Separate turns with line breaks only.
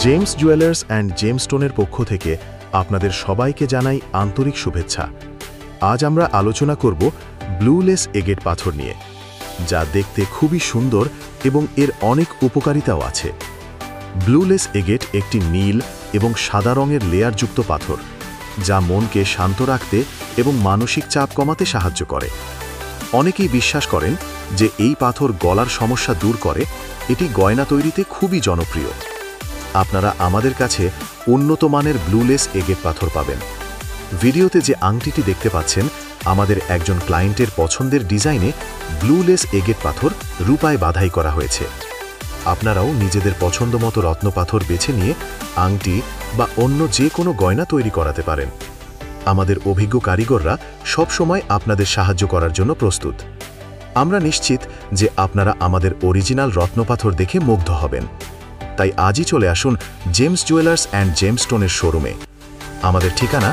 James jewellers and জেমস্টোনের পক্ষ থেকে আপনাদের সবাইকে জানাই আন্তরিক শুভেচ্ছা। আজ আমরা আলোচনা করব ব্লুলেস এগেট পাথর নিয়ে, যা দেখতে খুবই সুন্দর এবং এর অনেক উপকারিতাও আছে। ব্লুলেস এগেট একটি নীল এবং সাদা রঙের লেয়ারযুক্ত পাথর, যা মনকে শান্ত রাখতে এবং মানসিক চাপ কমাতে সাহায্য করে। অনেকেই বিশ্বাস করেন যে এই পাথর গলার সমস্যা দূর করে। এটি গয়না তৈরিতে খুবই জনপ্রিয়। আপনারা আমাদের কাছে উন্নত মানের ব্লুলেস এগেট পাথর পাবেন। ভিডিওতে যে আংটিটি দেখতে পাচ্ছেন, আমাদের একজন ক্লায়েন্টের পছন্দের ডিজাইনে ব্লুলেস এগেট পাথর রূপায় বাধাই করা হয়েছে। আপনারাও নিজেদের পছন্দমতো রত্নপাথর বেছে নিয়ে আংটি বা অন্য যে কোনো গয়না তৈরি করাতে পারেন। আমাদের অভিজ্ঞ কারিগররা সবসময় আপনাদের সাহায্য করার জন্য প্রস্তুত। আমরা নিশ্চিত যে আপনারা আমাদের অরিজিনাল রত্নপাথর দেখে মুগ্ধ হবেন। তাই আজই চলে আসুন জেমস জুয়েলার্স অ্যান্ড জেমস্টোনের শোরুমে। আমাদের ঠিকানা